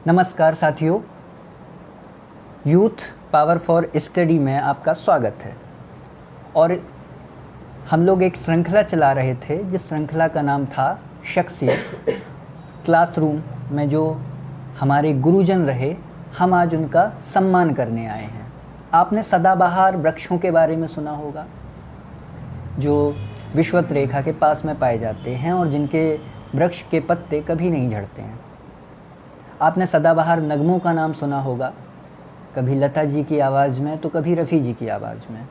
नमस्कार साथियों, youth power for study में आपका स्वागत है। और हम लोग एक श्रृंखला चला रहे थे जिस श्रृंखला का नाम था शख्सियत। क्लासरूम में जो हमारे गुरुजन रहे, हम आज उनका सम्मान करने आए हैं। आपने सदाबहार वृक्षों के बारे में सुना होगा, जो विषुवत रेखा के पास में पाए जाते हैं और जिनके वृक्ष के पत्ते कभी नहीं झड़ते हैं। आपने सदाबहार नगमों का नाम सुना होगा, कभी लता जी की आवाज़ में तो कभी रफ़ी जी की आवाज़ में।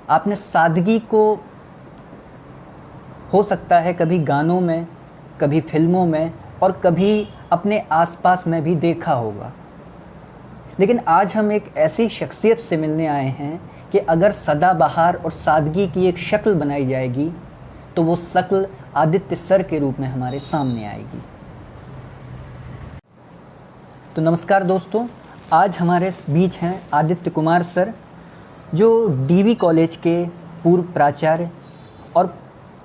आपने सादगी को हो सकता है कभी गानों में, कभी फिल्मों में और कभी अपने आसपास में भी देखा होगा। लेकिन आज हम एक ऐसी शख्सियत से मिलने आए हैं कि अगर सदाबहार और सादगी की एक शक्ल बनाई जाएगी तो वो शक्ल आदित्य सर के रूप में हमारे सामने आएगी। तो नमस्कार दोस्तों, आज हमारे बीच हैं आदित्य कुमार सर, जो डीबी कॉलेज के पूर्व प्राचार्य और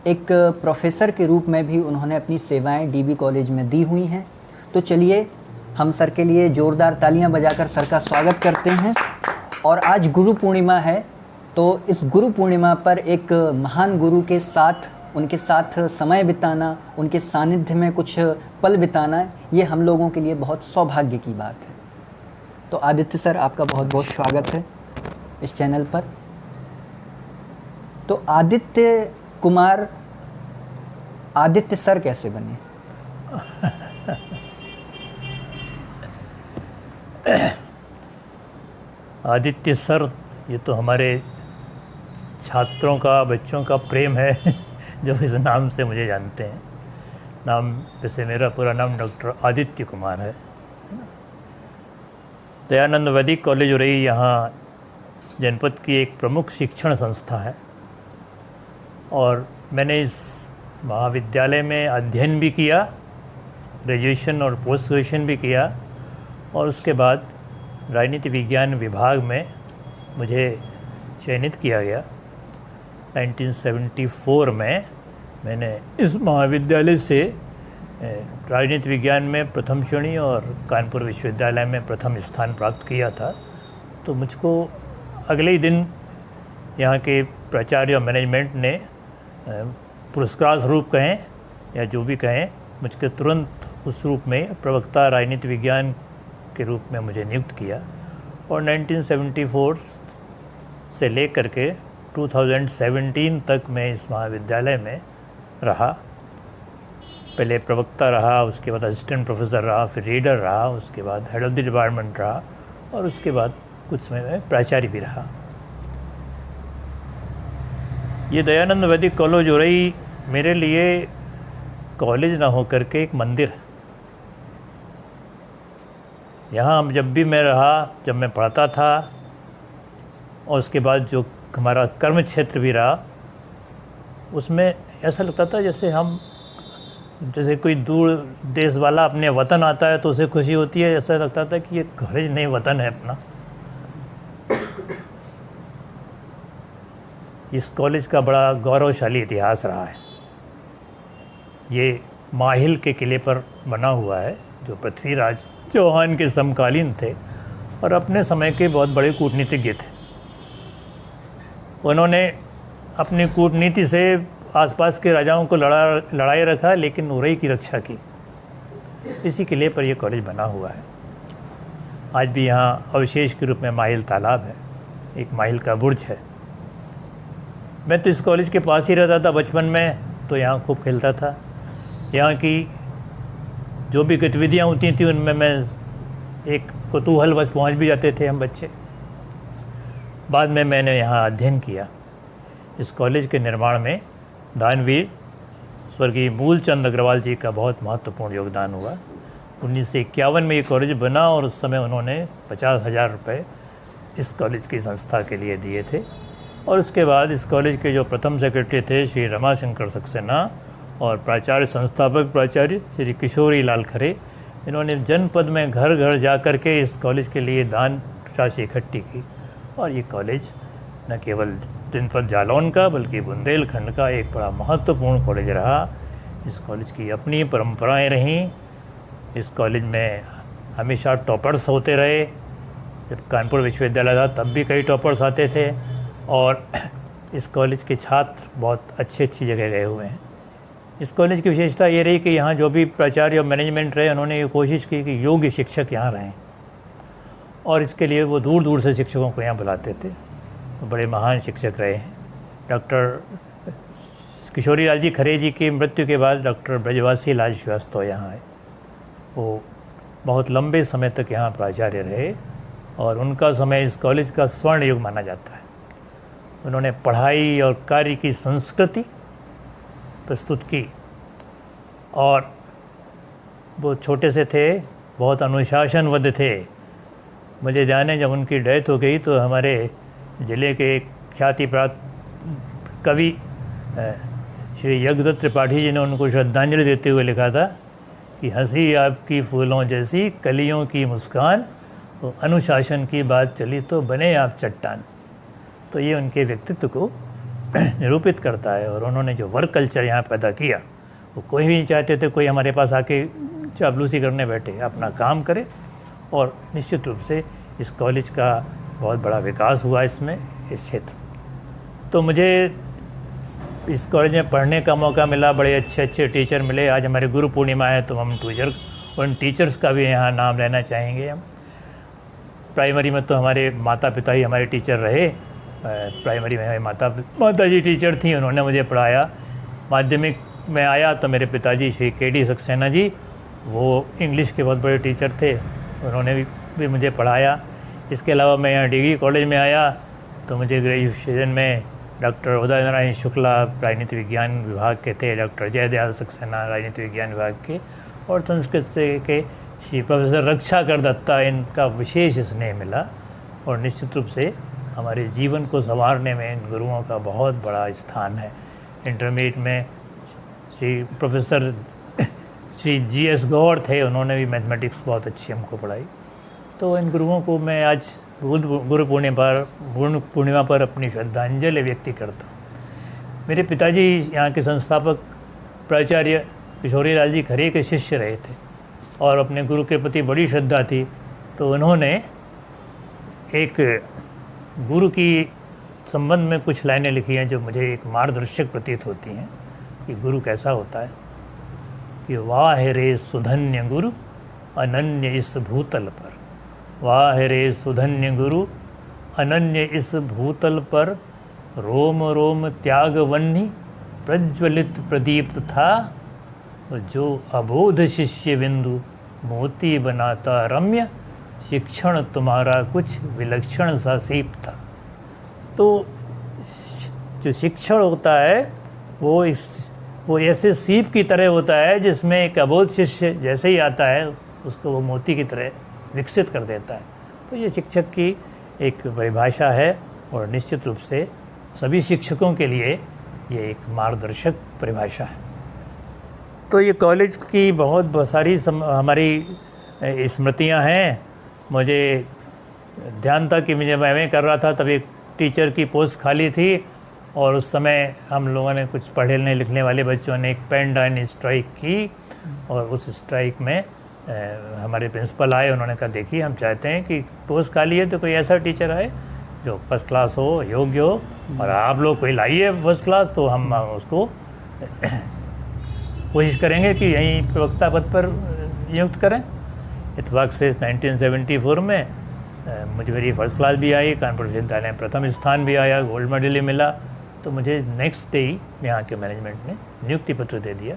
एक प्रोफेसर के रूप में भी उन्होंने अपनी सेवाएं डीबी कॉलेज में दी हुई हैं। तो चलिए हम सर के लिए ज़ोरदार तालियां बजाकर सर का स्वागत करते हैं। और आज गुरु पूर्णिमा है, तो इस गुरु पूर्णिमा पर एक महान गुरु के साथ, उनके साथ समय बिताना, उनके सानिध्य में कुछ पल बिताना, ये हम लोगों के लिए बहुत सौभाग्य की बात है। तो आदित्य सर, आपका बहुत बहुत स्वागत है इस चैनल पर। तो आदित्य कुमार आदित्य सर कैसे बने? आदित्य सर, ये तो हमारे छात्रों का, बच्चों का प्रेम है जो इस नाम से मुझे जानते हैं। नाम वैसे मेरा पूरा नाम डॉक्टर आदित्य कुमार है ना। दयानंद वैदिक कॉलेज उरई यहाँ जनपद की एक प्रमुख शिक्षण संस्था है और मैंने इस महाविद्यालय में अध्ययन भी किया, ग्रेजुएशन और पोस्ट ग्रेजुएशन भी किया, और उसके बाद राजनीति विज्ञान विभाग में मुझे चयनित किया गया। 1974 में मैंने इस महाविद्यालय से राजनीति विज्ञान में प्रथम श्रेणी और कानपुर विश्वविद्यालय में प्रथम स्थान प्राप्त किया था। तो मुझको अगले ही दिन यहाँ के प्राचार्य और मैनेजमेंट ने पुरस्कार स्वरूप कहें या जो भी कहें, मुझको तुरंत उस रूप में प्रवक्ता राजनीति विज्ञान के रूप में मुझे नियुक्त किया। और 1974 से लेकर के 2017 तक मैं इस महाविद्यालय में रहा। पहले प्रवक्ता रहा, उसके बाद असिस्टेंट प्रोफेसर रहा, फिर रीडर रहा, उसके बाद हेड ऑफ द डिपार्टमेंट रहा और उसके बाद कुछ समय में प्राचार्य भी रहा। ये दयानंद वैदिक कॉलेज उरई मेरे लिए कॉलेज ना होकर के एक मंदिर है। यहाँ जब भी मैं रहा, जब मैं पढ़ता था और उसके बाद जो हमारा कर्म क्षेत्र भी रहा, उसमें ऐसा लगता था जैसे कोई दूर देश वाला अपने वतन आता है तो उसे खुशी होती है। ऐसा लगता था कि ये कॉलेज नहीं, वतन है अपना। इस कॉलेज का बड़ा गौरवशाली इतिहास रहा है। ये माहिल के किले पर बना हुआ है, जो पृथ्वीराज चौहान के समकालीन थे और अपने समय के बहुत बड़े कूटनीतिज्ञ थे। उन्होंने अपनी कूटनीति से आसपास के राजाओं को लड़ाई रखा, लेकिन उरई की रक्षा की। इसी किले पर यह कॉलेज बना हुआ है। आज भी यहाँ अवशेष के रूप में माहिल तालाब है, एक माहिल का बुर्ज है। मैं तो इस कॉलेज के पास ही रहता था बचपन में, तो यहाँ खूब खेलता था। यहाँ की जो भी गतिविधियाँ होती थी उनमें मैं एक कौतूहलवश पहुँच भी जाते थे हम बच्चे। बाद में मैंने यहाँ अध्ययन किया। इस कॉलेज के निर्माण में दानवीर स्वर्गीय मूलचंद अग्रवाल जी का बहुत महत्वपूर्ण योगदान हुआ। 1951 में ये कॉलेज बना और उस समय उन्होंने 50,000 रुपये इस कॉलेज की संस्था के लिए दिए थे। और उसके बाद इस कॉलेज के जो प्रथम सेक्रेटरी थे श्री रमाशंकर सक्सेना और प्राचार्य, संस्थापक प्राचार्य श्री किशोरी लाल खरे, इन्होंने जनपद में घर घर जा कर के इस कॉलेज के लिए दान राशि इकट्ठी की। और ये कॉलेज न केवल जनपद जालौन का बल्कि बुंदेलखंड का एक बड़ा महत्वपूर्ण कॉलेज रहा। इस कॉलेज की अपनी परंपराएं रहीं इस कॉलेज में हमेशा टॉपर्स होते रहे। जब कानपुर विश्वविद्यालय था तब भी कई टॉपर्स आते थे, और इस कॉलेज के छात्र बहुत अच्छी जगह गए हुए हैं। इस कॉलेज की विशेषता ये रही कि यहाँ जो भी प्राचार्य और मैनेजमेंट रहे, उन्होंने ये कोशिश की कि योग्य शिक्षक यहाँ रहें, और इसके लिए वो दूर दूर से शिक्षकों को यहाँ बुलाते थे। तो बड़े महान शिक्षक रहे हैं। डॉक्टर किशोरी लाल जी खरे जी की मृत्यु के बाद डॉक्टर ब्रजवासी लाल श्रीवास्तव यहाँ आए। वो बहुत लंबे समय तक यहाँ प्राचार्य रहे, और उनका समय इस कॉलेज का स्वर्ण युग माना जाता है। उन्होंने पढ़ाई और कार्य की संस्कृति प्रस्तुत की, और वो छोटे से थे, बहुत अनुशासनबद्ध थे। मुझे जाने जब उनकी डेथ हो गई तो हमारे ज़िले के एक ख्याति प्राप्त कवि श्री यज्ञदत्त त्रिपाठी जी ने उनको श्रद्धांजलि देते हुए लिखा था कि हंसी आपकी फूलों जैसी, कलियों की मुस्कान, तो अनुशासन की बात चली तो बने आप चट्टान। तो ये उनके व्यक्तित्व को निरूपित करता है। और उन्होंने जो वर्क कल्चर यहाँ पैदा किया, वो कोई भी नहीं चाहते थे कोई हमारे पास आके चापलूसी करने बैठे, अपना काम करे। और निश्चित रूप से इस कॉलेज का बहुत बड़ा विकास हुआ इसमें, इस क्षेत्र। तो मुझे इस कॉलेज में पढ़ने का मौका मिला, बड़े अच्छे टीचर मिले। आज हमारे गुरु पूर्णिमा है तो हम उन टीचर्स का भी यहाँ नाम लेना चाहेंगे हम। प्राइमरी में तो हमारे माता पिता ही हमारे टीचर रहे। प्राइमरी में हमारे माता जी टीचर थी, उन्होंने मुझे पढ़ाया। माध्यमिक में आया तो मेरे पिताजी श्री KD सक्सेना जी, वो इंग्लिश के बहुत बड़े टीचर थे, उन्होंने भी मुझे पढ़ाया। इसके अलावा मैं यहाँ डिग्री कॉलेज में आया तो मुझे ग्रेजुएशन में डॉक्टर उदय नारायण शुक्ला राजनीति विज्ञान विभाग के थे, डॉक्टर जयदयाल सक्सेना राजनीति विज्ञान विभाग के, और संस्कृत से के श्री प्रोफेसर रक्षाकर दत्ता, इनका विशेष स्नेह मिला। और निश्चित रूप से हमारे जीवन को संवारने में इन गुरुओं का बहुत बड़ा स्थान है। इंटरमीडिएट में श्री प्रोफेसर श्री GS गौर थे, उन्होंने भी मैथमेटिक्स बहुत अच्छी हमको पढ़ाई। तो इन गुरुओं को मैं आज गुरु पूर्णिमा पर अपनी श्रद्धांजलि व्यक्त करता हूँ। मेरे पिताजी यहाँ के संस्थापक प्राचार्य किशोरी लाल जी खरे के शिष्य रहे थे, और अपने गुरु के प्रति बड़ी श्रद्धा थी। तो उन्होंने एक गुरु की संबंध में कुछ लाइनें लिखी हैं जो मुझे एक मार्गदर्शक प्रतीत होती हैं कि गुरु कैसा होता है। कि वाह रे सुधन्य गुरु अनन्य इस भूतल पर, वाह रे सुधन्य गुरु अनन्य इस भूतल पर, रोम रोम त्याग वन्नी प्रज्वलित प्रदीप्त था, जो अबोध शिष्य बिंदु मोती बनाता रम्य, शिक्षण तुम्हारा कुछ विलक्षण सा सीप था। तो जो शिक्षण होता है वो ऐसे सीप की तरह होता है जिसमें एक अबोध शिष्य जैसे ही आता है उसको वो मोती की तरह विकसित कर देता है। तो ये शिक्षक की एक परिभाषा है, और निश्चित रूप से सभी शिक्षकों के लिए ये एक मार्गदर्शक परिभाषा है। तो ये कॉलेज की बहुत सारी हमारी स्मृतियाँ हैं। मुझे ध्यान था कि जब मैं कर रहा था तब एक टीचर की पोस्ट खाली थी, और उस समय हम लोगों ने कुछ पढ़ने लिखने वाले बच्चों ने एक पेन डाइन स्ट्राइक की, और उस स्ट्राइक में हमारे प्रिंसिपल आए। उन्होंने कहा देखिए हम चाहते हैं कि पोस्ट खाली है तो कोई ऐसा टीचर आए जो फर्स्ट क्लास हो, योग्य हो, और आप लोग कोई लाइए फर्स्ट क्लास तो हम उसको कोशिश करेंगे कि यहीं प्रवक्ता पद पर नियुक्त करें। इत्तेफाक से 1974 में मुझे मेरी फर्स्ट क्लास भी आई, कानपुर विश्वविद्यालय में प्रथम स्थान भी आया, गोल्ड मेडल ही मिला। तो मुझे नेक्स्ट डे ही यहाँ के मैनेजमेंट ने नियुक्ति पत्र दे दिया।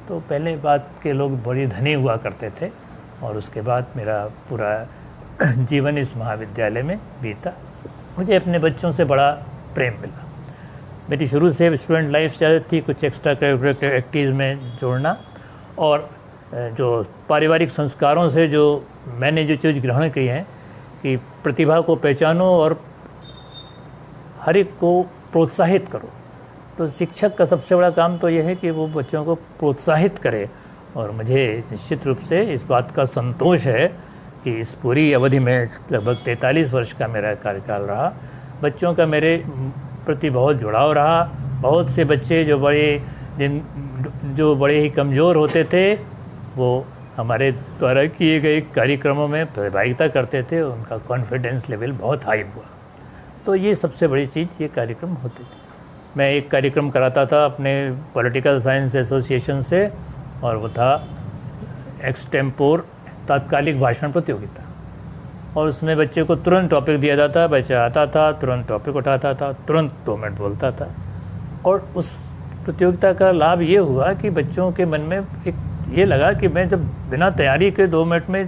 तो पहले बात के लोग बड़ी धनी हुआ करते थे, और उसके बाद मेरा पूरा जीवन इस महाविद्यालय में बीता। मुझे अपने बच्चों से बड़ा प्रेम मिला। मेरी शुरू से स्टूडेंट लाइफ चाहती थी कुछ एक्स्ट्रा करिकुलर एक्टिविटीज़ में जोड़ना, और जो पारिवारिक संस्कारों से जो मैंने जो चीज़ ग्रहण की है कि प्रतिभा को पहचानो और हर एक को प्रोत्साहित करो। तो शिक्षक का सबसे बड़ा काम तो यह है कि वो बच्चों को प्रोत्साहित करे, और मुझे निश्चित रूप से इस बात का संतोष है कि इस पूरी अवधि में लगभग 43 वर्ष का मेरा कार्यकाल रहा, बच्चों का मेरे प्रति बहुत जुड़ाव रहा। बहुत से बच्चे जो बड़े ही कमज़ोर होते थे वो हमारे द्वारा किए गए कार्यक्रमों में सहभागिता करते थे, उनका कॉन्फिडेंस लेवल बहुत हाई हुआ। तो ये सबसे बड़ी चीज़ ये कार्यक्रम होते थे। मैं एक कार्यक्रम कराता था अपने पॉलिटिकल साइंस एसोसिएशन से, और वो था एक्सटेम्पोर तात्कालिक भाषण प्रतियोगिता। और उसमें बच्चे को तुरंत टॉपिक दिया जाता, बच्चा आता था, तुरंत टॉपिक उठाता था, तुरंत 2 मिनट बोलता था। और उस प्रतियोगिता का लाभ ये हुआ कि बच्चों के मन में एक ये लगा कि मैं जब बिना तैयारी के 2 मिनट में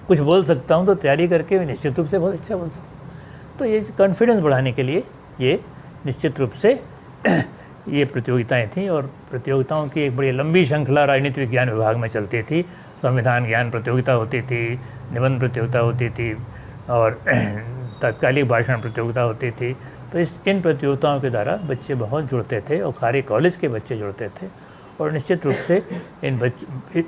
कुछ बोल सकता हूँ, तो तैयारी करके निश्चित रूप से बहुत अच्छा बोल सकता हूँ। तो ये कॉन्फिडेंस बढ़ाने के लिए ये निश्चित रूप से ये प्रतियोगिताएं थीं। और प्रतियोगिताओं की एक बड़ी लंबी श्रृंखला राजनीति विज्ञान विभाग में चलती थी। संविधान ज्ञान प्रतियोगिता होती थी, निबंध प्रतियोगिता होती थी, और तात्कालिक भाषण प्रतियोगिता होती थी। तो इन प्रतियोगिताओं के द्वारा बच्चे बहुत जुड़ते थे, और सारे कॉलेज के बच्चे जुड़ते थे। और निश्चित रूप से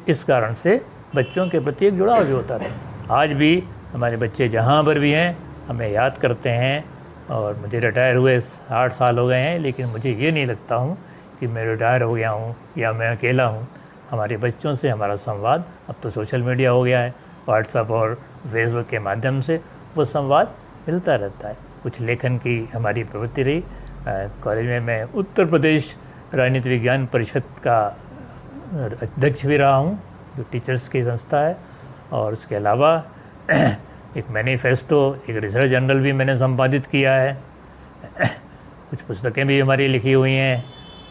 इस कारण से बच्चों के प्रति एक जुड़ाव भी होता था। आज भी हमारे बच्चे जहाँ पर भी हैं हमें याद करते हैं। और मुझे रिटायर हुए 8 साल हो गए हैं, लेकिन मुझे ये नहीं लगता हूँ कि मैं रिटायर हो गया हूँ या मैं अकेला हूँ। हमारे बच्चों से हमारा संवाद, अब तो सोशल मीडिया हो गया है, व्हाट्सएप और फेसबुक के माध्यम से वो संवाद मिलता रहता है। कुछ लेखन की हमारी प्रवृत्ति रही। कॉलेज में मैं उत्तर प्रदेश राजनीति विज्ञान परिषद का अध्यक्ष भी रहा हूँ, जो टीचर्स की संस्था है। और उसके अलावा एक मैनिफेस्टो, एक रिसर्च जर्नल भी मैंने संपादित किया है। कुछ पुस्तकें भी हमारी लिखी हुई हैं।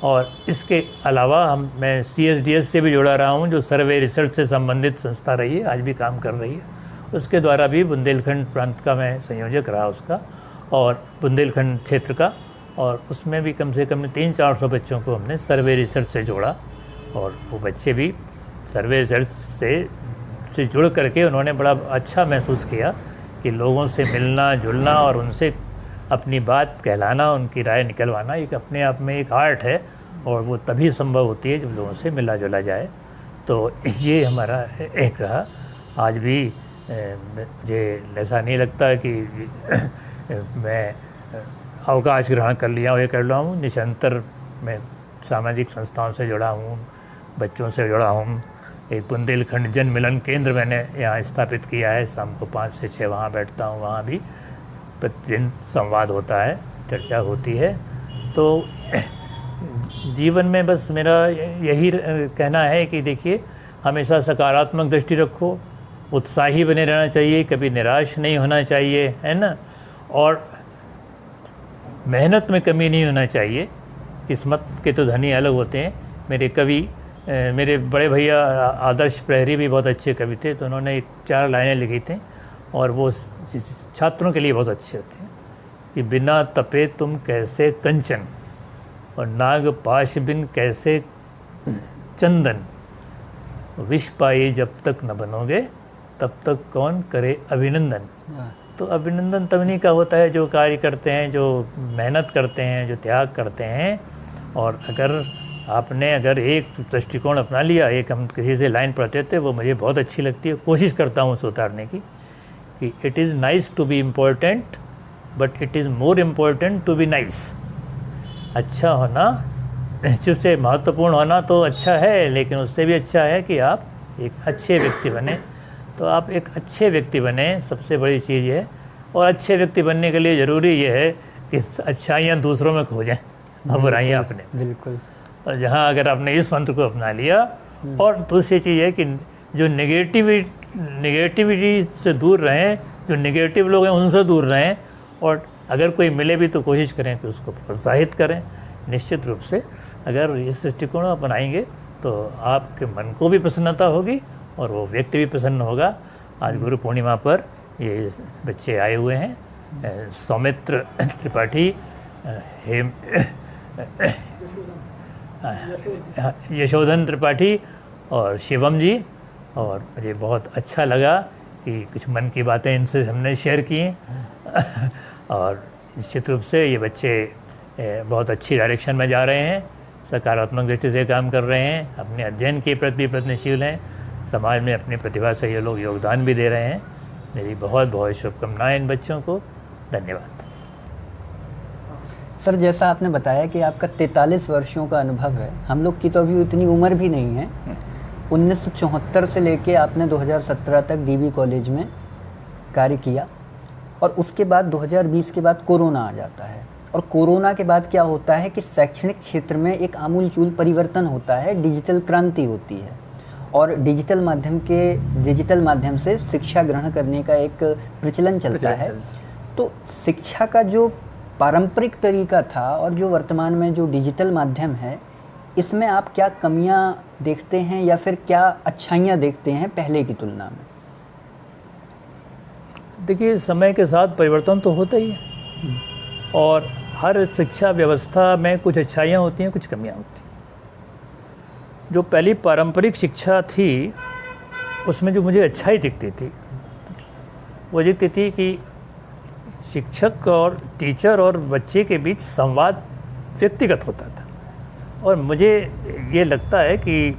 और इसके अलावा मैं CSDS से भी जुड़ा रहा हूँ, जो सर्वे रिसर्च से संबंधित संस्था रही है, आज भी काम कर रही है। उसके द्वारा भी बुंदेलखंड प्रांत का मैं संयोजक रहा उसका, और बुंदेलखंड क्षेत्र का। और उसमें भी कम से कम 300-400 बच्चों को हमने सर्वे रिसर्च से जोड़ा। और वो बच्चे भी सर्वे रिसर्च से जुड़ करके उन्होंने बड़ा अच्छा महसूस किया कि लोगों से मिलना जुलना और उनसे अपनी बात कहलाना, उनकी राय निकलवाना एक अपने आप में एक आर्ट है। और वो तभी संभव होती है जब लोगों से मिला जुला जाए। तो ये हमारा एक रहा। आज भी मुझे ऐसा नहीं लगता कि मैं अवकाश ग्रहण कर लिया हूँ, ये कर रहा हूँ। निरंतर मैं सामाजिक संस्थाओं से जुड़ा हूँ, बच्चों से जुड़ा हूँ। एक बुंदेलखंड जन मिलन केंद्र मैंने यहाँ स्थापित किया है। शाम को 5 से 6 वहाँ बैठता हूँ, वहाँ भी प्रतिदिन संवाद होता है, चर्चा होती है। तो जीवन में बस मेरा यही कहना है कि देखिए, हमेशा सकारात्मक दृष्टि रखो, उत्साही बने रहना चाहिए, कभी निराश नहीं होना चाहिए, है ना। और मेहनत में कमी नहीं होना चाहिए। किस्मत के तो धनी अलग होते हैं। मेरे कवि, मेरे बड़े भैया आदर्श प्रहरी भी बहुत अच्छे कवि थे। तो उन्होंने 4 लाइनें लिखी थी, और वो छात्रों के लिए बहुत अच्छे थे कि बिना तपे तुम कैसे कंचन, और नाग पाश बिन कैसे चंदन, विष पाए जब तक न बनोगे तब तक कौन करे अभिनंदन। तो अभिनंदन तब नहीं का होता है जो कार्य करते हैं, जो मेहनत करते हैं, जो त्याग करते हैं। और अगर एक दृष्टिकोण अपना लिया, एक हम किसी से लाइन पढ़ते थे, वो मुझे बहुत अच्छी लगती है, कोशिश करता हूँ उसे उतारने की, कि it is nice to be important but it is more important to be nice. अच्छा होना, सबसे महत्वपूर्ण होना तो अच्छा है, लेकिन उससे भी अच्छा है कि आप एक अच्छे व्यक्ति बने। तो आप एक अच्छे व्यक्ति बने, सबसे बड़ी चीज़ है। और अच्छे व्यक्ति बनने के लिए ज़रूरी ये है कि अच्छाइयाँ दूसरों में खोजें और बुराइयाँ अपने। बिल्कुल। और जहाँ अगर आपने इस मंत्र को अपना लिया, और दूसरी चीज़ है कि जो नेगेटिविटी से दूर रहें, जो नेगेटिव लोग हैं उनसे दूर रहें। और अगर कोई मिले भी तो कोशिश करें कि उसको प्रोत्साहित करें। निश्चित रूप से अगर इस दृष्टिकोण अपनाएंगे तो आपके मन को भी प्रसन्नता होगी और वो व्यक्ति भी प्रसन्न होगा। आज गुरु पूर्णिमा पर ये बच्चे आए हुए हैं, सौमित्र त्रिपाठी, यशोधन त्रिपाठी और शिवम जी। और मुझे बहुत अच्छा लगा कि कुछ मन की बातें इनसे हमने शेयर की। और निश्चित रूप से ये बच्चे बहुत अच्छी डायरेक्शन में जा रहे हैं, सकारात्मक दृष्टि से काम कर रहे हैं, अपने अध्ययन के प्रति प्रयत्नशील हैं, समाज में अपनी प्रतिभा से ये लोग योगदान भी दे रहे हैं। मेरी बहुत बहुत शुभकामनाएं इन बच्चों को। धन्यवाद। सर, जैसा आपने बताया कि आपका 43 वर्षों का अनुभव है, हम लोग की तो अभी उतनी उम्र भी नहीं है, 1974 से लेके आपने 2017 तक डीबी कॉलेज में कार्य किया और उसके बाद 2020 के बाद कोरोना आ जाता है। और कोरोना के बाद क्या होता है कि शैक्षणिक क्षेत्र में एक आमूलचूल परिवर्तन होता है, डिजिटल क्रांति होती है और डिजिटल माध्यम से शिक्षा ग्रहण करने का एक प्रचलन चलता है। तो शिक्षा का जो पारंपरिक तरीका था और जो वर्तमान में जो डिजिटल माध्यम है, इसमें आप क्या कमियां देखते हैं या फिर क्या अच्छाइयां देखते हैं पहले की तुलना में? देखिए, समय के साथ परिवर्तन तो होता ही है और हर शिक्षा व्यवस्था में कुछ अच्छाइयाँ होती हैं, कुछ कमियाँ होती हैं। जो पहली पारंपरिक शिक्षा थी उसमें जो मुझे अच्छाई दिखती थी वो दिखती थी कि शिक्षक और टीचर और बच्चे के बीच संवाद व्यक्तिगत होता था। और मुझे ये लगता है कि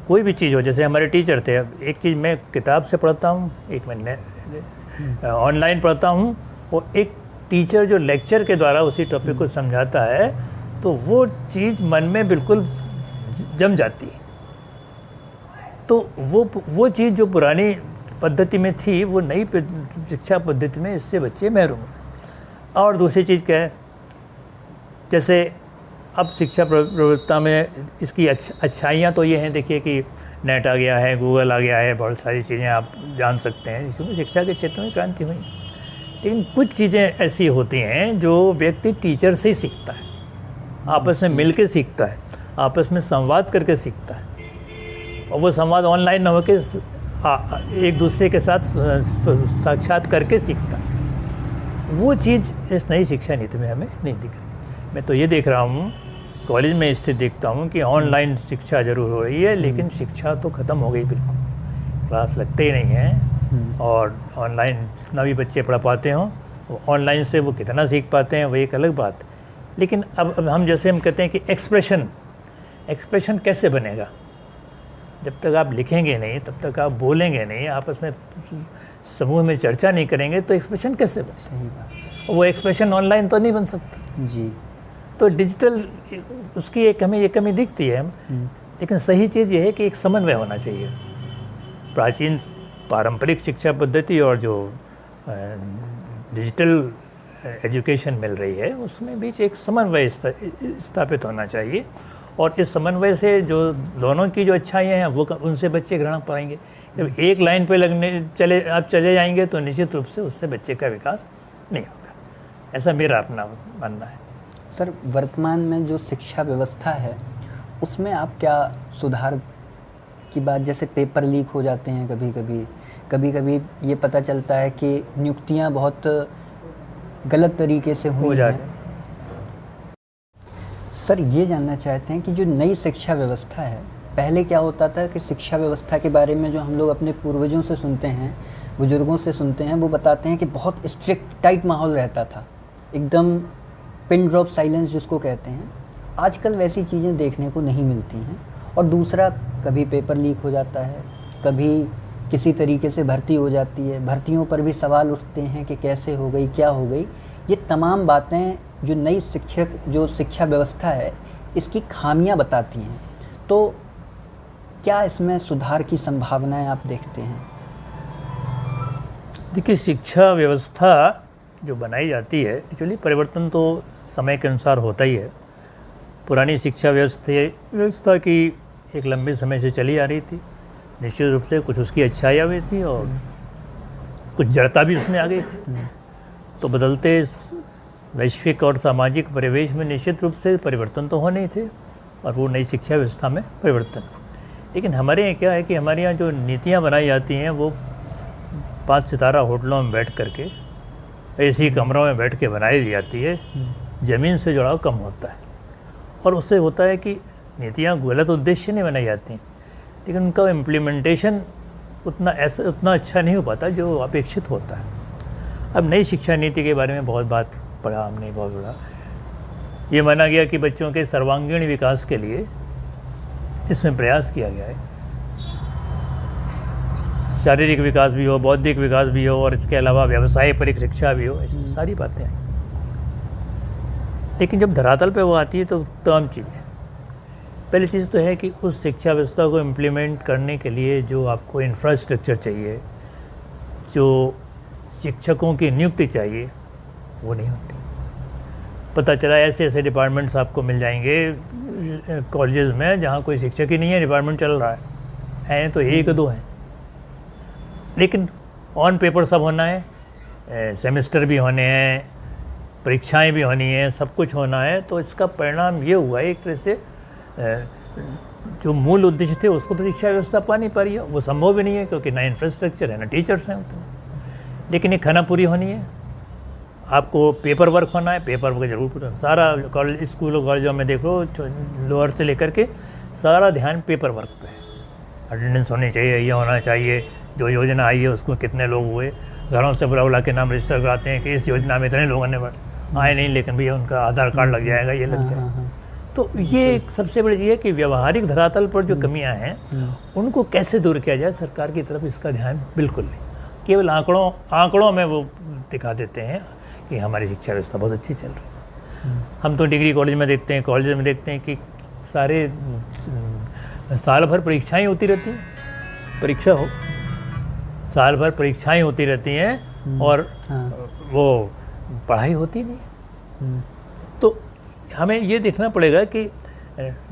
कोई भी चीज़ हो, जैसे हमारे टीचर थे, एक चीज़ मैं किताब से पढ़ता हूँ, एक मैं ऑनलाइन पढ़ता हूँ, और एक टीचर जो लेक्चर के द्वारा उसी टॉपिक को समझाता है तो वो चीज़ मन में बिल्कुल जम जाती है। तो वो चीज़ जो पुरानी पद्धति में थी वो नई शिक्षा पद्धति में इससे बच्चे महरूम हैं। और दूसरी चीज़ क्या है, जैसे अब शिक्षा प्रवृत्ता में इसकी अच्छाइयाँ तो ये हैं, देखिए कि नेट आ गया है, गूगल आ गया है, बहुत सारी चीज़ें आप जान सकते हैं, जिसमें शिक्षा के क्षेत्र में क्रांति हुई। लेकिन कुछ चीज़ें ऐसी होती हैं जो व्यक्ति टीचर से ही सीखता है, आपस में मिल के सीखता है, आपस में संवाद करके सीखता है। और वो संवाद ऑनलाइन न होकर एक दूसरे के साथ साक्षात करके सीखता है। वो चीज़ इस नई शिक्षा नीति में हमें नहीं दिख रही। मैं तो ये देख रहा हूँ, कॉलेज में स्थित देखता हूँ कि ऑनलाइन शिक्षा ज़रूर हो रही है, लेकिन शिक्षा तो ख़त्म हो गई बिल्कुल। क्लास लगते ही नहीं हैं और ऑनलाइन जितना भी बच्चे पढ़ पाते हों, ऑनलाइन से वो कितना सीख पाते हैं वो एक अलग बात। लेकिन अब हम कहते हैं कि एक्सप्रेशन कैसे बनेगा? जब तक आप लिखेंगे नहीं, तब तक आप बोलेंगे नहीं, आपस में समूह में चर्चा नहीं करेंगे तो एक्सप्रेशन कैसे बनेगा? सही बात। वो एक्सप्रेशन ऑनलाइन तो नहीं बन सकता जी। तो डिजिटल उसकी एक हमें ये कमी दिखती है। लेकिन सही चीज़ ये है कि एक समन्वय होना चाहिए। प्राचीन पारंपरिक शिक्षा पद्धति और जो डिजिटल एजुकेशन मिल रही है उसमें बीच एक समन्वय स्थापित होना चाहिए। और इस समन्वय से जो दोनों की जो अच्छाइयाँ हैं वो उनसे बच्चे ग्रहण पाएंगे। जब एक लाइन पे आप चले जाएंगे तो निश्चित रूप से उससे बच्चे का विकास नहीं होगा। ऐसा मेरा अपना मानना है। सर, वर्तमान में जो शिक्षा व्यवस्था है उसमें आप क्या सुधार की बात, जैसे पेपर लीक हो जाते हैं कभी कभी ये पता चलता है कि नियुक्तियां बहुत गलत तरीके से हुई हैं। सर, ये जानना चाहते हैं कि जो नई शिक्षा व्यवस्था है, पहले क्या होता था कि शिक्षा व्यवस्था के बारे में जो हम लोग अपने पूर्वजों से सुनते हैं, बुजुर्गों से सुनते हैं, वो बताते हैं कि बहुत स्ट्रिक्ट टाइट माहौल रहता था, एकदम पिन ड्रॉप साइलेंस जिसको कहते हैं। आजकल वैसी चीज़ें देखने को नहीं मिलती हैं। और दूसरा, कभी पेपर लीक हो जाता है, कभी किसी तरीके से भर्ती हो जाती है, भर्तियों पर भी सवाल उठते हैं कि कैसे हो गई, क्या हो गई। ये तमाम बातें जो नई शिक्षा व्यवस्था है इसकी खामियां बताती हैं। तो क्या इसमें सुधार की संभावनाएं आप देखते हैं? देखिए, शिक्षा व्यवस्था जो बनाई जाती है, एक्चुअली परिवर्तन तो समय के अनुसार होता ही है। पुरानी शिक्षा व्यवस्था की एक लंबे समय से चली आ रही थी, निश्चित रूप से कुछ उसकी अच्छाइयाँ भी थी और कुछ जड़ता भी उसमें आ गई थी। तो बदलते वैश्विक और सामाजिक परिवेश में निश्चित रूप से परिवर्तन तो होने ही थे और वो नई शिक्षा व्यवस्था में परिवर्तन। लेकिन हमारे यहाँ क्या है कि हमारे यहाँ जो नीतियाँ बनाई जाती हैं वो 5 सितारा होटलों में बैठ करके, ऐसी कमरों में बैठ के बनाई जाती है। ज़मीन से जुड़ाव कम होता है और उससे होता है कि नीतियाँ गलत उद्देश्य नहीं बनाई जाती, लेकिन उनका इम्प्लीमेंटेशन उतना अच्छा नहीं हो पाता जो अपेक्षित होता है। अब नई शिक्षा नीति के बारे में बहुत बात पढ़ा हमने, बहुत बड़ा ये माना गया कि बच्चों के सर्वांगीण विकास के लिए इसमें प्रयास किया गया है। शारीरिक विकास भी हो, बौद्धिक विकास भी हो और इसके अलावा व्यवसाय पर एक शिक्षा भी हो, ऐसी सारी बातें आई। लेकिन जब धरातल पे वो आती है तो तमाम चीज़ें, पहली चीज़ तो है कि उस शिक्षा व्यवस्था को इम्प्लीमेंट करने के लिए जो आपको इंफ्रास्ट्रक्चर चाहिए, जो शिक्षकों की नियुक्ति चाहिए, वो नहीं होती। पता चला ऐसे ऐसे डिपार्टमेंट्स आपको मिल जाएंगे कॉलेजेस में जहाँ कोई शिक्षक ही नहीं है, डिपार्टमेंट चल रहा है तो एक दो हैं, लेकिन ऑन पेपर सब होना है, सेमेस्टर भी होने हैं, परीक्षाएं भी होनी है, सब कुछ होना है। तो इसका परिणाम ये हुआ है एक तरह से जो मूल उद्देश्य थे उसको तो शिक्षा व्यवस्था पा नहीं पा रही है, वो संभव भी नहीं है क्योंकि ना इंफ्रास्ट्रक्चर है ना टीचर्स हैं उतने। लेकिन ये खाना पूरी होनी है, आपको पेपर वर्क होना है, पेपर वर्क जरूर पूरा। सारा कॉलेज स्कूलों कॉलेजों में देखो लोअर से लेकर के सारा ध्यान पेपर वर्क पे है। अटेंडेंस होनी चाहिए, ये होना चाहिए, जो योजना आई है उसमें कितने लोग हुए, घरों से बुला के नाम रजिस्टर कराते हैं कि इस योजना में इतने लोगों ने आए नहीं, लेकिन भैया उनका आधार कार्ड लग जाएगा, ये लग जाएगा। तो ये एक सबसे बड़ी चीज़ है कि व्यवहारिक धरातल पर जो कमियां हैं उनको कैसे दूर किया जाए। सरकार की तरफ इसका ध्यान बिल्कुल नहीं, केवल आंकड़ों में वो दिखा देते हैं कि हमारी शिक्षा व्यवस्था बहुत अच्छी चल रही है। हम तो डिग्री कॉलेज में देखते हैं, कॉलेज में देखते हैं कि सारे साल भर परीक्षाएँ होती रहती हैं, साल भर परीक्षाएँ होती रहती हैं और वो पढ़ाई होती नहीं। तो हमें ये देखना पड़ेगा कि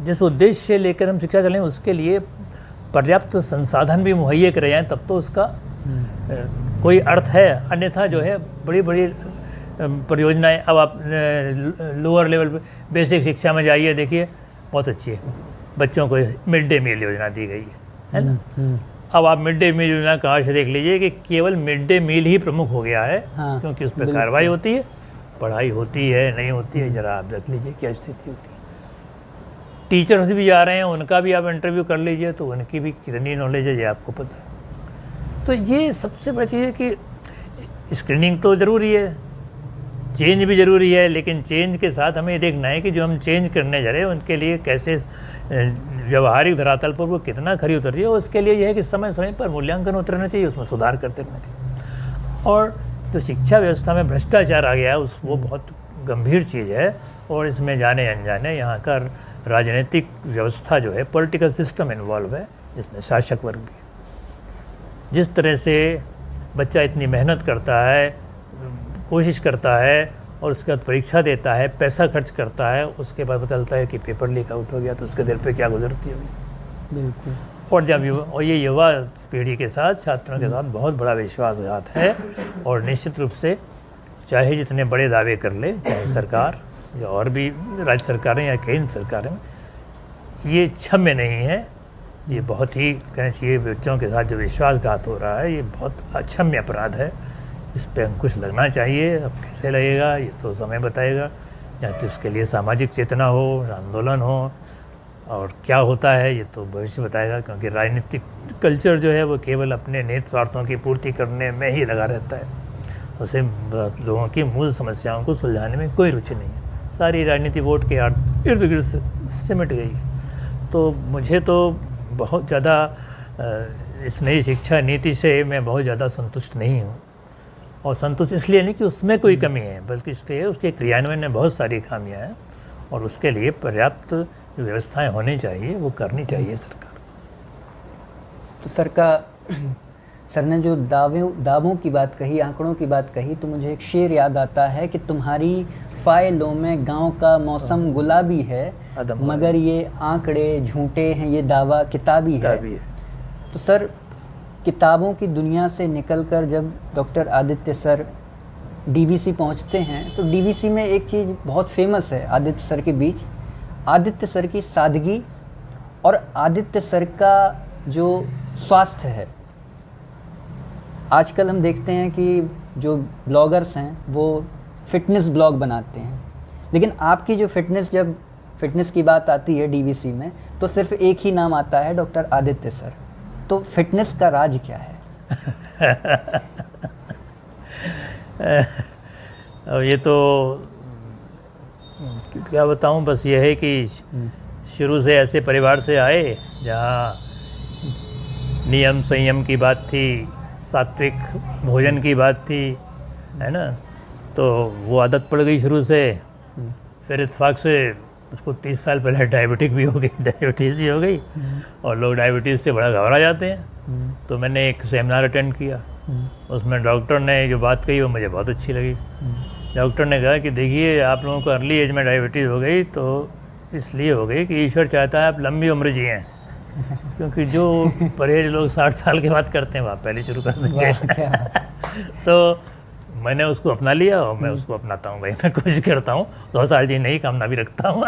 जिस उद्देश्य से लेकर हम शिक्षा चलें उसके लिए पर्याप्त संसाधन भी मुहैया कराए जाएँ, तब तो उसका कोई अर्थ है। अन्यथा जो है बड़ी बड़ी परियोजनाएं, अब आप लोअर लेवल पे बेसिक शिक्षा में जाइए, देखिए बहुत अच्छी है, बच्चों को मिड डे मील योजना दी गई है ना। अब आप मिड डे मील योजना कहाँ से देख लीजिए कि केवल मिड डे मील ही प्रमुख हो गया है, क्योंकि उस पर कार्रवाई होती है, पढ़ाई होती है नहीं होती है, ज़रा आप देख लीजिए क्या स्थिति होती है। टीचर्स भी जा रहे हैं, उनका भी आप इंटरव्यू कर लीजिए तो उनकी भी कितनी नॉलेज है ये आपको पता है। तो ये सबसे बड़ी चीज़ है कि स्क्रीनिंग तो ज़रूरी है, चेंज भी ज़रूरी है, लेकिन चेंज के साथ हमें ये देखना है कि जो हम चेंज करने जा रहे हैं उनके लिए कैसे व्यवहारिक धरातल पर वो कितना खरी उतर रही है। उसके लिए यह है कि समय समय पर मूल्यांकन उतरना चाहिए, उसमें सुधार करते रहना चाहिए। और जो शिक्षा व्यवस्था में भ्रष्टाचार आ गया है वो बहुत गंभीर चीज़ है, और इसमें जाने अनजाने यहाँ का राजनीतिक व्यवस्था जो है, पॉलिटिकल सिस्टम इन्वॉल्व है, जिसमें शासक वर्ग भी है। जिस तरह से बच्चा इतनी मेहनत करता है, कोशिश करता है और उसके बाद परीक्षा देता है, पैसा खर्च करता है, उसके बाद पता चलता है कि पेपर लीक आउट हो गया, तो उसके दिल पे क्या गुजरती होगी। बिल्कुल। और जब ये युवा पीढ़ी के साथ, छात्रों के साथ बहुत बड़ा विश्वासघात है, और निश्चित रूप से चाहे जितने बड़े दावे कर ले, चाहे सरकार या और भी राज्य सरकारें या केंद्र सरकारें, ये क्षम्य नहीं है। ये बहुत ही कहना चाहिए, बच्चों के साथ जो विश्वासघात हो रहा है ये बहुत अक्षम्य अपराध है। इस पर अंकुश लगना चाहिए। अब कैसे लगेगा ये तो समय बताएगा, या तो इसके लिए सामाजिक चेतना हो, आंदोलन हो, और क्या होता है ये तो भविष्य बताएगा। क्योंकि राजनीतिक कल्चर जो है वो केवल अपने निहित स्वार्थों की पूर्ति करने में ही लगा रहता है, उसे लोगों की मूल समस्याओं को सुलझाने में कोई रुचि नहीं है। सारी राजनीति वोट के इर्द गिर्द सिमट गई है। तो मुझे तो बहुत ज़्यादा इस नई शिक्षा नीति से मैं बहुत ज़्यादा संतुष्ट नहीं हूँ, और संतुष्ट इसलिए नहीं कि उसमें कोई कमी है, बल्कि इसलिए उसके क्रियान्वयन में बहुत सारी खामियां हैं, और उसके लिए पर्याप्त जो व्यवस्थाएं होनी चाहिए वो करनी चाहिए सरकार। तो सर ने जो दावों की बात कही, आंकड़ों की बात कही, तो मुझे एक शेर याद आता है कि तुम्हारी फाइलों में गांव का मौसम गुलाबी है, मगर ये आंकड़े झूठे हैं, ये दावा किताबी है। तो सर, किताबों की दुनिया से निकलकर जब डॉक्टर आदित्य सर डीवीसी पहुंचते हैं, तो डीवीसी में एक चीज़ बहुत फेमस है आदित्य सर के बीच, आदित्य सर की सादगी और आदित्य सर का जो स्वास्थ्य है। आजकल हम देखते हैं कि जो ब्लॉगर्स हैं वो फिटनेस ब्लॉग बनाते हैं, लेकिन आपकी जो जब फिटनेस की बात आती है डीवीसी में, तो सिर्फ एक ही नाम आता है, डॉक्टर आदित्य सर। तो फिटनेस का राज क्या है? अब ये तो क्या बताऊं, बस ये है कि शुरू से ऐसे परिवार से आए जहाँ नियम संयम की बात थी, सात्विक भोजन की बात थी, है ना। तो वो आदत पड़ गई शुरू से। फिर इत्तेफाक से उसको 30 साल पहले डायबिटिक भी हो गई, डायबिटीज़ भी हो गई, और लोग डायबिटीज़ से बड़ा घबरा जाते हैं। तो मैंने एक सेमिनार अटेंड किया, उसमें डॉक्टर ने जो बात कही वो मुझे बहुत अच्छी लगी। डॉक्टर ने कहा कि देखिए, आप लोगों को अर्ली एज में डायबिटीज़ हो गई तो इसलिए हो गई कि ईश्वर चाहता है आप लंबी उम्र जिएँ, क्योंकि जो परहेज लोग 60 साल के बाद करते हैं वो आप पहले शुरू कर देंगे। तो मैंने उसको अपना लिया और मैं उसको अपनाता हूँ भाई, मैं कोशिश करता हूँ 2 साल जी नहीं, कामना भी रखता हूँ।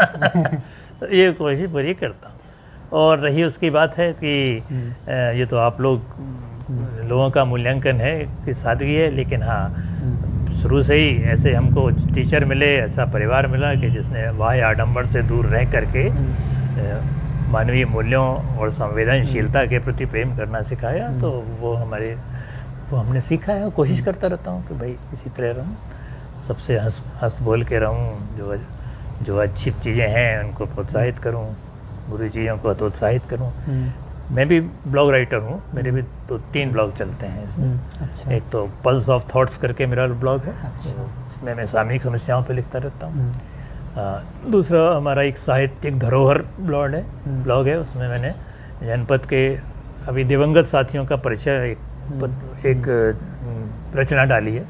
तो ये कोशिश पूरी करता हूँ। और रही उसकी बात है कि ये तो आप लोगों का मूल्यांकन है कि सादगी है, लेकिन हाँ, शुरू से ही ऐसे हमको टीचर मिले, ऐसा परिवार मिला कि जिसने वाह्य आडंबर से दूर रह करके मानवीय मूल्यों और संवेदनशीलता के प्रति प्रेम करना सिखाया। तो वो हमने सीखा है और कोशिश करता रहता हूँ कि भाई इसी तरह रहूँ, सबसे हंस बोल के रहूँ, जो अच्छी चीज़ें हैं उनको प्रोत्साहित करूँ, बुरी चीज़ों को हतोत्साहित करूँ। मैं भी ब्लॉग राइटर हूँ, मेरे भी 2-3 ब्लॉग चलते हैं इसमें। अच्छा। एक तो पल्स ऑफ थॉट्स करके मेरा ब्लॉग है, उसमें मैं सामयिक समस्याओं पर लिखता रहता हूँ। दूसरा हमारा एक साहित्यिक धरोहर ब्लॉग है, उसमें मैंने जनपद के अभी दिवंगत साथियों का परिचय एक रचना डाली है,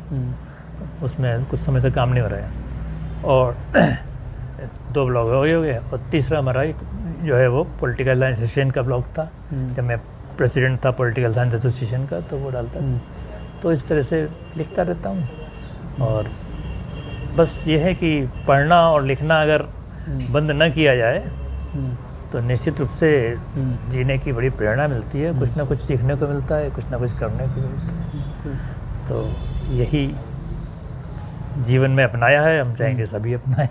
उसमें कुछ समय से काम नहीं हो रहा है। और 2 ब्लॉग हो गए। और तीसरा हमारा एक जो है वो पॉलिटिकल साइंस एसोसिएशन का ब्लॉग था, जब मैं प्रेसिडेंट था पॉलिटिकल साइंस एसोसिएशन का, तो वो डालता था। तो इस तरह से लिखता रहता हूँ। और बस ये है कि पढ़ना और लिखना अगर बंद न किया जाए तो निश्चित रूप से जीने की बड़ी प्रेरणा मिलती है, कुछ ना कुछ सीखने को मिलता है, कुछ ना कुछ करने को मिलता है। तो यही जीवन में अपनाया है, हम चाहेंगे सभी अपनाएं।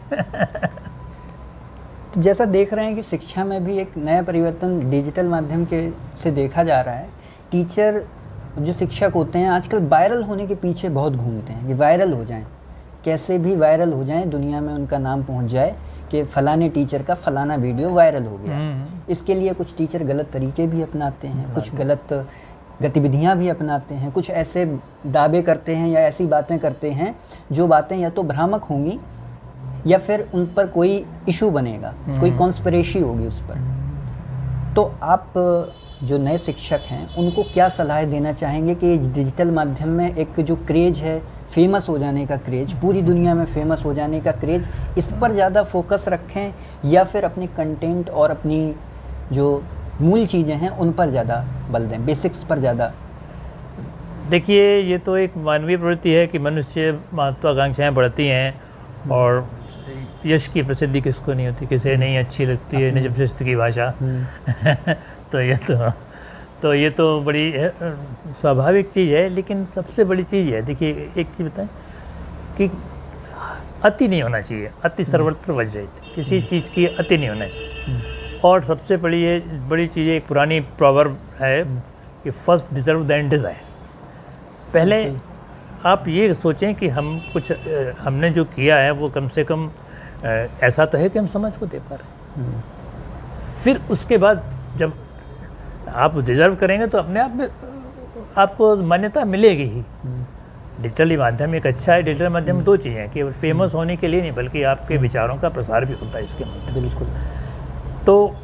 तो जैसा देख रहे हैं कि शिक्षा में भी एक नया परिवर्तन डिजिटल माध्यम के से देखा जा रहा है। टीचर जो शिक्षक होते हैं आजकल वायरल होने के पीछे बहुत घूमते हैं कि वायरल हो जाएं, कैसे भी वायरल हो जाएं, दुनिया में उनका नाम पहुंच जाए कि फलाने टीचर का फलाना वीडियो वायरल हो गया। इसके लिए कुछ टीचर गलत तरीके भी अपनाते हैं, कुछ गलत गतिविधियां भी अपनाते हैं, कुछ ऐसे दावे करते हैं या ऐसी बातें करते हैं जो बातें या तो भ्रामक होंगी या फिर उन पर कोई इशू बनेगा, कोई कॉन्स्पिरेसी होगी उस पर। तो आप जो नए शिक्षक हैं उनको क्या सलाह देना चाहेंगे कि डिजिटल माध्यम में एक जो क्रेज है, फेमस हो जाने का क्रेज, पूरी दुनिया में फेमस हो जाने का क्रेज, इस पर ज़्यादा फोकस रखें या फिर अपनी कंटेंट और अपनी जो मूल चीज़ें हैं उन पर ज़्यादा बल दें, बेसिक्स पर ज़्यादा? देखिए, ये तो एक मानवीय प्रवृत्ति है कि मनुष्य महत्वाकांक्षाएं बढ़ती हैं और यश की प्रसिद्धि किसको नहीं होती, किसे नहीं अच्छी लगती है निज प्रशस्त की भाषा। तो ये तो बड़ी स्वाभाविक चीज़ है, लेकिन सबसे बड़ी चीज़ है, देखिए एक चीज़ बताएं कि अति नहीं होना चाहिए, अति सर्वत्र वज्रयति, किसी चीज़ की अति नहीं होना चाहिए। और सबसे बड़ी चीज़ एक पुरानी प्रोवर्ब है कि फर्स्ट डिजर्व देन डिज़ायर। पहले आप ये सोचें कि हमने जो किया है वो कम से कम ऐसा तो है कि हम समझ को दे पा रहे हैं। फिर उसके बाद जब आप डिज़र्व करेंगे तो अपने आप में आपको मान्यता मिलेगी ही। डिजिटली माध्यम एक अच्छा है। डिजिटल माध्यम में 2 चीज़ें हैं, केवल फेमस होने के लिए नहीं बल्कि आपके विचारों का प्रसार भी होता है इसके माध्यम। बिल्कुल। तो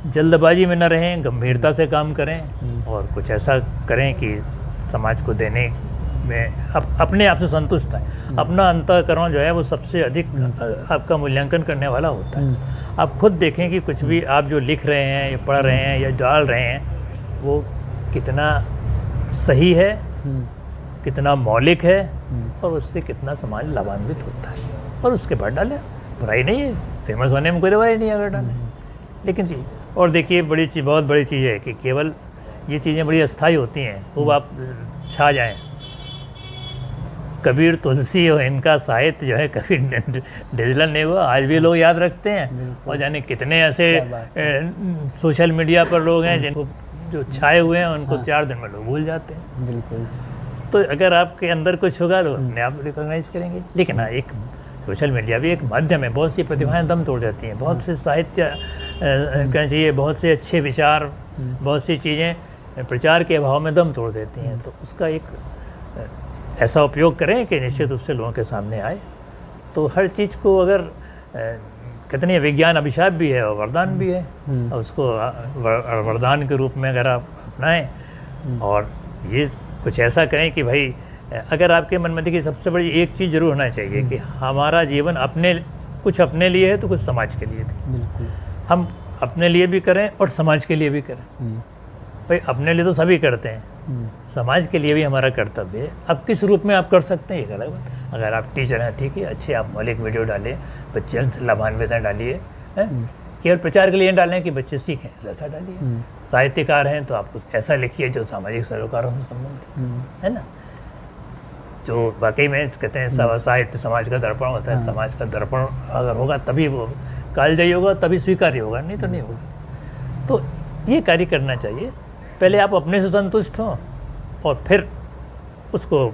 जल्दबाजी में न रहें, गंभीरता से काम करें और कुछ ऐसा करें कि समाज को देने में अपने आप से संतुष्ट है। अपना अंतःकरण जो है वो सबसे अधिक आपका मूल्यांकन करने वाला होता है। आप खुद देखें कि कुछ भी आप जो लिख रहे हैं या पढ़ रहे हैं या डाल रहे हैं वो कितना सही है, कितना मौलिक है और उससे कितना समाज लाभान्वित होता है, और उसके बाद डालें। बुराई नहीं है, फेमस होने में कोई बुराई नहीं है अगर डालें। लेकिन और देखिए बहुत बड़ी चीज़ है कि केवल ये चीज़ें बड़ी अस्थायी होती हैं, खूब आप छा जाएं। कबीर, तुलसी और इनका साहित्य जो है कभी डिजिटल नहीं हुआ, आज भी लोग याद रखते हैं। और जाने कितने ऐसे सोशल मीडिया पर लोग हैं जिनको जो छाए हुए हैं उनको 4 दिन में लोग भूल जाते हैं। बिल्कुल। तो अगर आपके अंदर कुछ होगा तो अपने आप रिकॉग्नाइज करेंगे। लेकिन हाँ, एक सोशल मीडिया भी एक माध्यम है, बहुत सी प्रतिभाएं दम तोड़ जाती हैं, बहुत से साहित्य कहना चाहिए, बहुत से अच्छे विचार, बहुत सी चीज़ें प्रचार के अभाव में दम तोड़ देती हैं। तो उसका एक ऐसा उपयोग करें कि निश्चित रूप से लोगों के सामने आए। तो हर चीज़ को अगर कहते नहीं विज्ञान अभिशाप भी है और वरदान भी है, और उसको वरदान के रूप में अगर आप अपनाएं और ये कुछ ऐसा करें कि भाई अगर आपके मन में देखिए सबसे बड़ी एक चीज़ जरूर होना चाहिए कि हमारा जीवन कुछ अपने लिए है तो कुछ समाज के लिए भी। बिल्कुल। हम अपने लिए भी करें और समाज के लिए भी करें। भाई अपने लिए तो सभी करते हैं, समाज के लिए भी हमारा कर्तव्य है। अब किस रूप में आप कर सकते हैं ये अलग बात। अगर आप टीचर हैं ठीक है, अच्छे आप मौलिक वीडियो डालें, बच्चे लाभान्वित हैं डालिए, केवल प्रचार के लिए डालें कि बच्चे सीखें, ऐसा डालिए। साहित्यकार हैं तो आप ऐसा लिखिए जो सामाजिक सरोकारों से संबंधित है ना, जो वाकई में कहते हैं साहित्य समाज का दर्पण होता है। समाज का दर्पण अगर होगा तभी वो कालजयी होगा, तभी स्वीकार्य होगा, नहीं तो नहीं होगा। तो ये कार्य करना चाहिए। पहले आप अपने से संतुष्ट हों और फिर उसको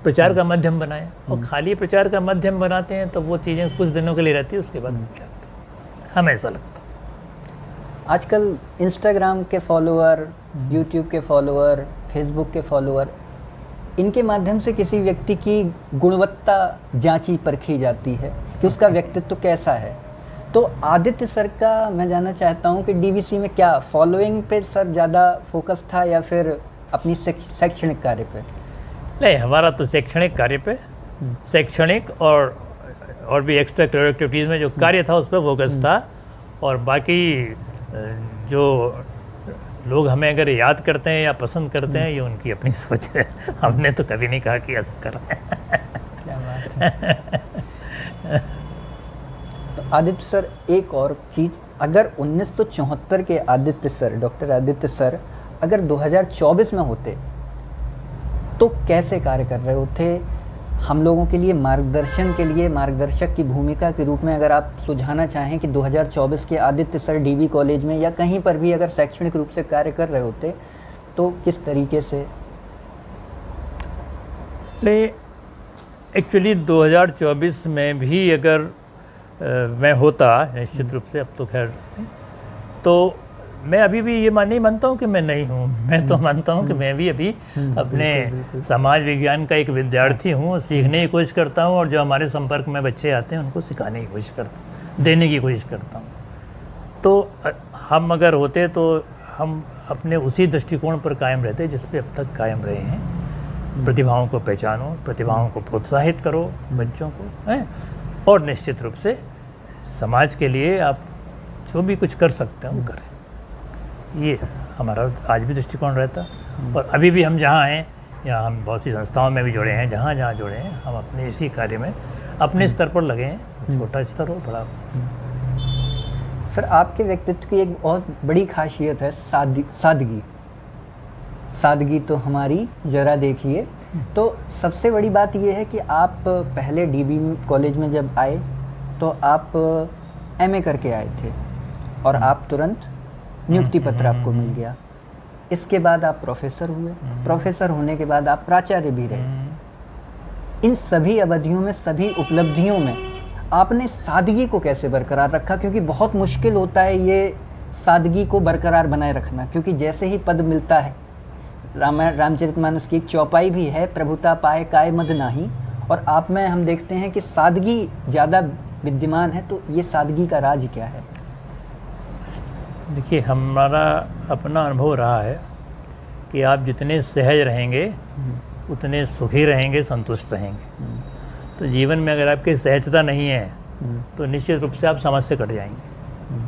प्रचार का माध्यम बनाएं। और खाली प्रचार का माध्यम बनाते हैं तो वो चीज़ें कुछ दिनों के लिए रहती है, उसके बाद मिल जाती। हमें ऐसा लगता है। आजकल इंस्टाग्राम के फॉलोअर, यूट्यूब के फॉलोअर, फेसबुक के फॉलोअर, इनके माध्यम से किसी व्यक्ति की गुणवत्ता जांची परखी जाती है कि उसका व्यक्तित्व कैसा है। तो आदित्य सर का मैं जानना चाहता हूं कि डीवीसी में क्या फॉलोइंग पे सर ज़्यादा फोकस था या फिर अपनी शैक्षणिक कार्य पे? नहीं, हमारा तो शैक्षणिक कार्य पे, शैक्षणिक और भी एक्स्ट्रा करिकुलर एक्टिविटीज़ में जो कार्य था उस पर फोकस था। और बाकी जो लोग हमें अगर याद करते हैं या पसंद करते हैं ये उनकी अपनी सोच है। हमने तो कभी नहीं कहा कि ऐसा कर रहे हैं। क्या बात है। तो आदित्य सर एक और चीज़, अगर 1974 के Aditya sir, doctor Aditya sir अगर 2024 में होते तो कैसे कार्य कर रहे होते? हम लोगों के लिए मार्गदर्शन के लिए मार्गदर्शक की भूमिका के रूप में अगर आप सुझाना चाहें कि 2024 के आदित्य सर डीवी कॉलेज में या कहीं पर भी अगर शैक्षणिक रूप से कार्य कर रहे होते तो किस तरीके से? नहीं, एक्चुअली 2024 में भी अगर मैं होता निश्चित रूप से, अब तो खैर, तो मैं अभी भी ये नहीं मानता हूँ कि मैं नहीं हूँ। मैं तो मानता हूँ कि मैं भी अभी अपने समाज विज्ञान का एक विद्यार्थी हूँ, सीखने की कोशिश करता हूँ और जो हमारे संपर्क में बच्चे आते हैं उनको सिखाने की कोशिश करता हूँ, देने की कोशिश करता हूँ। तो हम अगर होते तो हम अपने उसी दृष्टिकोण पर कायम रहते जिस पे अब तक कायम रहे हैं। प्रतिभाओं को पहचानो, प्रतिभाओं को प्रोत्साहित करो बच्चों को, हैं, और निश्चित रूप से समाज के लिए आप जो भी कुछ कर सकते हैं वो करें। ये हमारा आज भी दृष्टिकोण रहता। और अभी भी हम जहाँ हैं या हम बहुत सी संस्थाओं में भी जुड़े हैं, जहाँ जहाँ जुड़े हैं हम अपने इसी कार्य में अपने स्तर पर लगे हैं, छोटा स्तर हो बड़ा हो। सर आपके व्यक्तित्व की एक बहुत बड़ी खासियत है सादगी। सादगी तो हमारी जरा देखिए। तो सबसे बड़ी बात यह है कि आप पहले डीबी कॉलेज में जब आए तो आप एमए करके आए थे और आप तुरंत नियुक्ति पत्र आपको मिल गया। इसके बाद आप प्रोफेसर हुए, प्रोफेसर होने के बाद आप प्राचार्य भी रहे। इन सभी अवधियों में, सभी उपलब्धियों में आपने सादगी को कैसे बरकरार रखा? क्योंकि बहुत मुश्किल होता है ये सादगी को बरकरार बनाए रखना, क्योंकि जैसे ही पद मिलता है, रामचरितमानस की एक चौपाई भी है, प्रभुता पाए काय मद नाही, और आप में हम देखते हैं कि सादगी ज़्यादा विद्यमान है। तो ये सादगी का राज क्या है? देखिए, हमारा अपना अनुभव रहा है कि आप जितने सहज रहेंगे उतने सुखी रहेंगे, संतुष्ट रहेंगे। तो जीवन में अगर आपकी सहजता नहीं है तो निश्चित रूप से आप समाज से कट जाएंगे,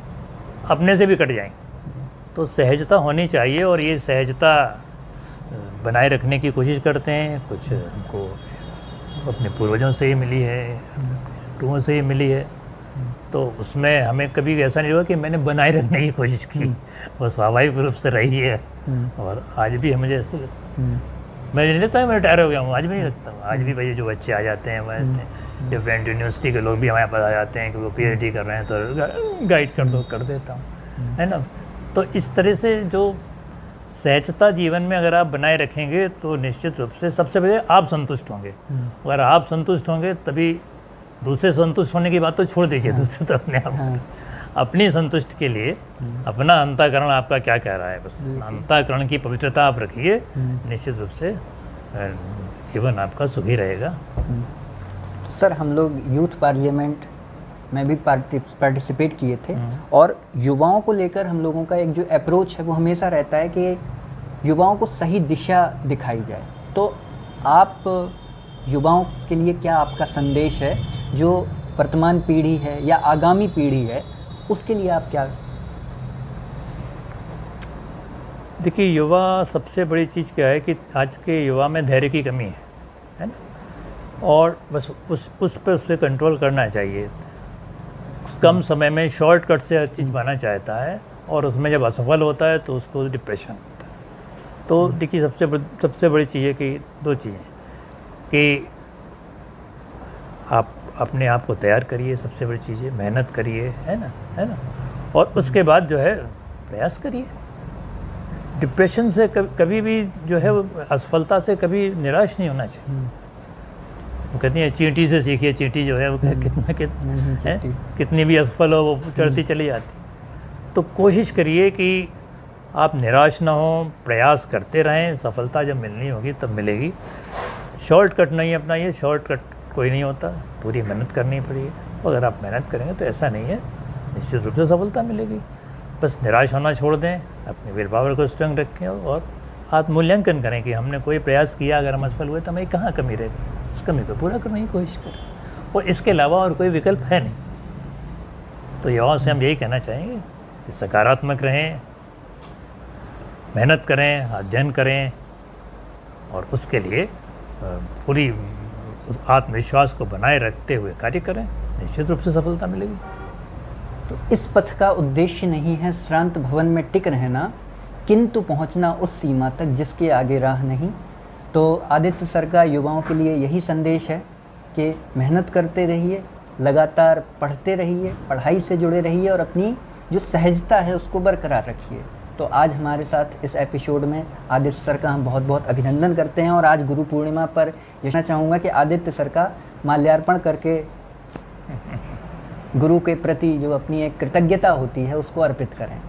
अपने से भी कट जाएंगे। तो सहजता होनी चाहिए और ये सहजता बनाए रखने की कोशिश करते हैं। कुछ हमको अपने पूर्वजों से ही मिली है, अपने गुरुओं से ही मिली है। तो उसमें हमें कभी ऐसा नहीं हुआ कि मैंने बनाए रखने की कोशिश की, वो स्वाभाविक रूप से रही है। और आज भी मुझे ऐसे लगता, मैं नहीं लगता है मैं रिटायर हो गया हूँ, आज भी नहीं लगता हूँ। आज भी भाई जो बच्चे आ जाते हैं, हमारे डिफरेंट यूनिवर्सिटी के लोग भी हमारे पास आ जाते हैं कि वो पीएचडी कर रहे हैं तो गाइड कर देता हूँ, है ना। तो इस तरह से जो सहजता जीवन में अगर आप बनाए रखेंगे तो निश्चित रूप से सबसे पहले आप संतुष्ट होंगे। अगर आप संतुष्ट होंगे तभी दूसरे संतुष्ट होने की बात तो छोड़ दीजिए, दूसरे तो अपने आप अपनी संतुष्ट के लिए अपना अंतःकरण आपका क्या कह रहा है, बस अंतःकरण की पवित्रता आप रखिए, निश्चित रूप से जीवन आपका सुखी रहेगा। सर हम लोग यूथ पार्लियामेंट मैं भी पार्टिसिपेट किए थे। और युवाओं को लेकर हम लोगों का एक जो अप्रोच है वो हमेशा रहता है कि युवाओं को सही दिशा दिखाई जाए। तो आप युवाओं के लिए क्या आपका संदेश है, जो वर्तमान पीढ़ी है या आगामी पीढ़ी है उसके लिए आप क्या? देखिए, युवा सबसे बड़ी चीज़ क्या है कि आज के युवा में धैर्य की कमी है ना, और बस उस पर उससे कंट्रोल करना चाहिए। कम समय में शॉर्टकट से हर चीज़ पाना चाहता है, और उसमें जब असफल होता है तो उसको डिप्रेशन होता है। तो देखिए, सबसे बड़ी चीज़ है कि दो चीज़ें, कि आप अपने आप को तैयार करिए, सबसे बड़ी चीज़ है मेहनत करिए, है ना, और उसके बाद जो है प्रयास करिए। डिप्रेशन से कभी भी जो है असफलता से कभी निराश नहीं होना चाहिए। वो कहती है चींटी से सीखिए, चींटी जो है वो कितनी भी असफल हो वो चढ़ती चली जाती। तो कोशिश करिए कि आप निराश ना हो, प्रयास करते रहें, सफलता जब मिलनी होगी तब मिलेगी। शॉर्टकट नहीं अपनाइए, शॉर्टकट कोई नहीं होता, पूरी मेहनत करनी पड़ेगी। अगर आप मेहनत करेंगे तो ऐसा नहीं है, निश्चित रूप से सफलता मिलेगी। बस निराश होना छोड़ दें, अपनी विल पावर को स्ट्रॉन्ग रखें और आत्मूल्यांकन करें कि हमने कोई प्रयास किया, अगर हम असफल हुए तो हमें कहाँ कमी रह गई, उस कमी को पूरा करने की कोशिश करें। और इसके अलावा और कोई विकल्प है नहीं। तो युवाओं से हम यही कहना चाहेंगे कि सकारात्मक रहें, मेहनत करें, अध्ययन करें, और उसके लिए पूरी आत्मविश्वास को बनाए रखते हुए कार्य करें, निश्चित रूप से सफलता मिलेगी। तो इस पथ का उद्देश्य नहीं है श्रांत भवन में टिक रहना, किंतु पहुंचना उस सीमा तक जिसके आगे राह नहीं। तो आदित्य सर का युवाओं के लिए यही संदेश है कि मेहनत करते रहिए, लगातार पढ़ते रहिए, पढ़ाई से जुड़े रहिए और अपनी जो सहजता है उसको बरकरार रखिए। तो आज हमारे साथ इस एपिसोड में आदित्य सर का हम बहुत बहुत अभिनंदन करते हैं। और आज गुरु पूर्णिमा पर कहना चाहूँगा कि आदित्य सर का माल्यार्पण करके गुरु के प्रति जो अपनी एक कृतज्ञता होती है उसको अर्पित करें।